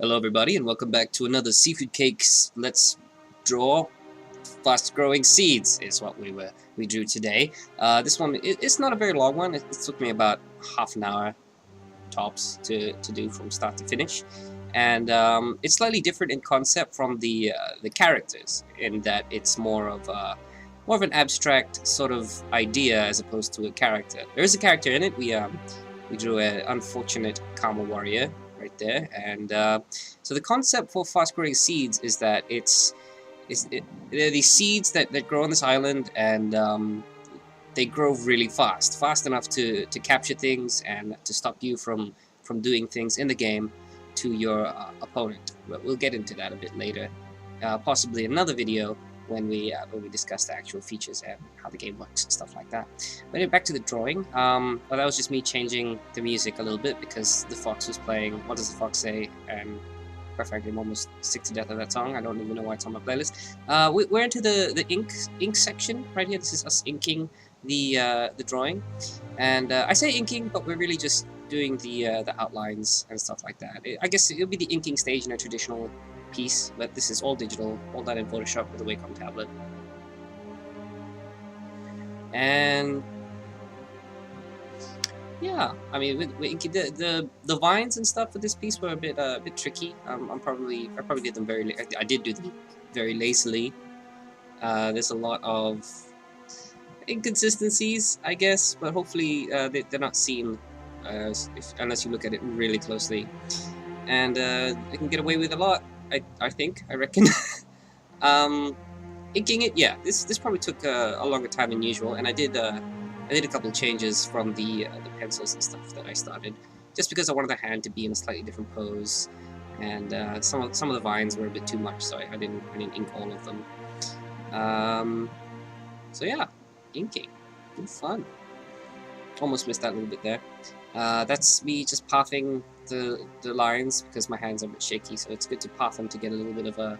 Hello everybody and welcome back to another Seafood Cakes Let's Draw Fast Growing Seeds is what we drew today. This one, it's not a very long one. It took me about half an hour tops to do from start to finish. And it's slightly different in concept from the characters in that it's more of an abstract sort of idea as opposed to a character. There is a character in it. We drew an unfortunate Karma Warrior right there, and so the concept for fast-growing seeds is that they're these seeds that grow on this island, and they grow really fast enough to capture things and to stop you from doing things in the game to your opponent. But we'll get into that a bit later, possibly another video when we discuss the actual features and how the game works and stuff like that. But anyway, back to the drawing. Well, that was just me changing the music a little bit because the fox was playing What Does the Fox Say? And quite frankly, I'm almost sick to death of that song. I don't even know why it's on my playlist. We're into the ink section right here. This is us inking the drawing, and I say inking, but we're really just doing the outlines and stuff like that. I guess it'll be the inking stage in a traditional piece, but this is all digital, all done in Photoshop with a Wacom tablet. And yeah, I mean, the vines and stuff for this piece were a bit tricky. I probably did them I did do them very lazily. There's a lot of inconsistencies, I guess, but hopefully they're not seen unless you look at it really closely. And I can get away with a lot. I reckon. Inking it, yeah. This probably took a longer time than usual, and I did a couple changes from the pencils and stuff that I started, just because I wanted the hand to be in a slightly different pose, and some of the vines were a bit too much, so I didn't ink all of them. So yeah, inking, good fun. Almost missed that a little bit there. That's me just pathing the lines because my hands are a bit shaky, so it's good to path them to get a little bit of a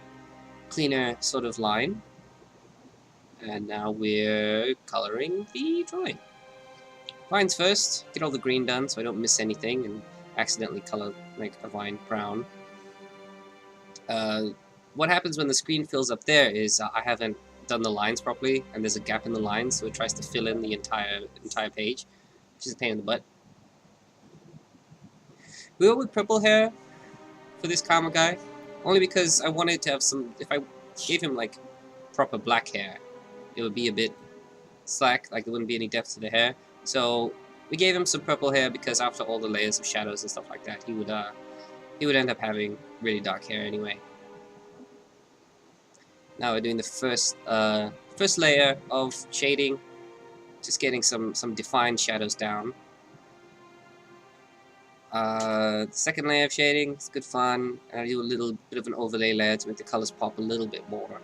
cleaner sort of line. And now we're coloring the drawing. Vines first, get all the green done so I don't miss anything and accidentally color like a vine brown. What happens when the screen fills up there is I haven't done the lines properly, and there's a gap in the lines, so it tries to fill in the entire page, which is a pain in the butt. We went with purple hair for this Karma guy, only because I wanted to have some. If I gave him like proper black hair, it would be a bit slack, like there wouldn't be any depth to the hair. So we gave him some purple hair because after all the layers of shadows and stuff like that, he would end up having really dark hair anyway. Now we're doing the first layer of shading, just getting some defined shadows down. The second layer of shading is good fun, and I do a little bit of an overlay layer to make the colors pop a little bit more.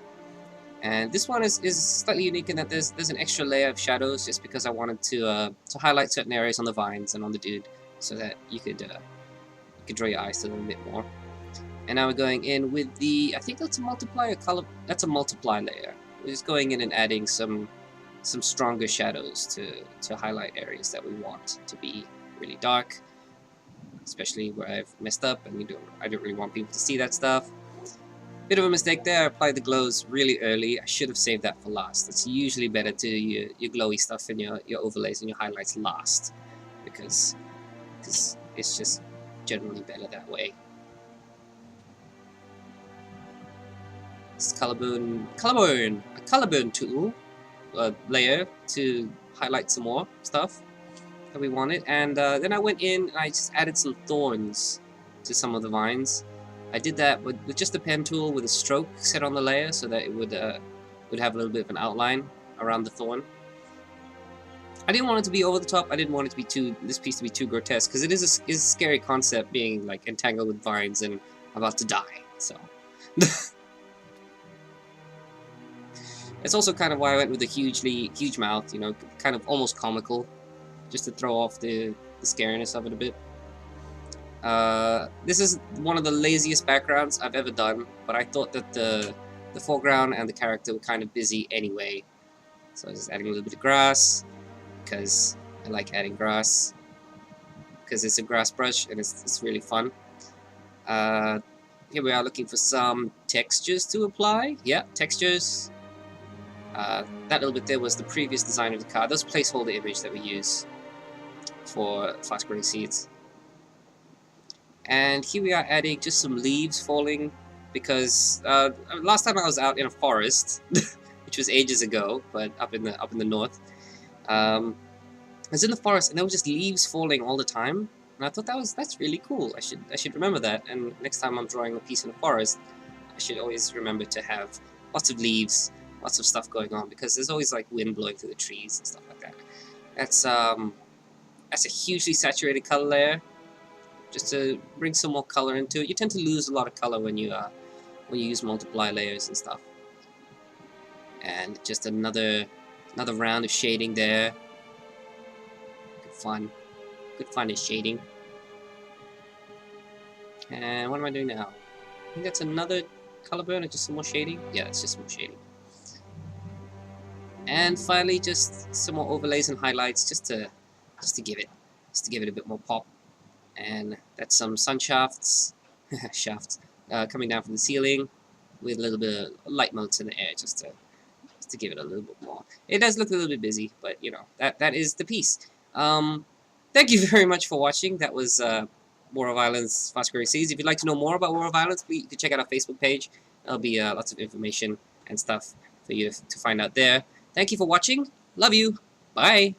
And this one is slightly unique in that there's an extra layer of shadows just because I wanted to highlight certain areas on the vines and on the dude so that you could draw your eyes to them a bit more. And now we're going in with I think that's a multiplier color. That's a multiply layer. We're just going in and adding some stronger shadows to highlight areas that we want to be really dark, especially where I've messed up and I don't really want people to see that stuff. Bit of a mistake there. I applied the glows really early. I should have saved that for last. It's usually better to do your glowy stuff and your overlays and your highlights last, because it's just generally better that way. This is a color burn tool layer to highlight some more stuff that we wanted, and then I went in and I just added some thorns to some of the vines. I did that with just a pen tool with a stroke set on the layer so that it would have a little bit of an outline around the thorn. I didn't want it to be over the top. I didn't want it to be this piece to be too grotesque, because it is a scary concept, being like entangled with vines and about to die. So it's also kind of why I went with a huge mouth, you know, kind of almost comical, just to throw off the scariness of it a bit. This is one of the laziest backgrounds I've ever done, but I thought that the foreground and the character were kind of busy anyway. So I was just adding a little bit of grass, because I like adding grass, because it's a grass brush and it's really fun. Here we are looking for some textures to apply. Yeah, textures. That little bit there was the previous design of the card. Those placeholder image that we use for fast-growing seeds. And here we are adding just some leaves falling, because last time I was out in a forest, which was ages ago, but up in the north, I was in the forest and there were just leaves falling all the time, and I thought that's really cool. I should remember that, and next time I'm drawing a piece in the forest, I should always remember to have lots of leaves, lots of stuff going on, because there's always like wind blowing through the trees and stuff like that. That's a hugely saturated color layer, just to bring some more color into it. You tend to lose a lot of color when you use multiply layers and stuff. And just another round of shading there. Good fun is shading. And what am I doing now? I think that's another color burn or just some more shading? Yeah, it's just more shading. And finally, just some more overlays and highlights, just to give it a bit more pop. And that's some sun shafts, coming down from the ceiling, with a little bit of light motes in the air, just to give it a little bit more. It does look a little bit busy, but you know, that is the piece. Thank you very much for watching. That was War of Islands Fast Growing Seeds. If you'd like to know more about War of Islands, you can check out our Facebook page. There'll be lots of information and stuff for you to find out there. Thank you for watching. Love you. Bye.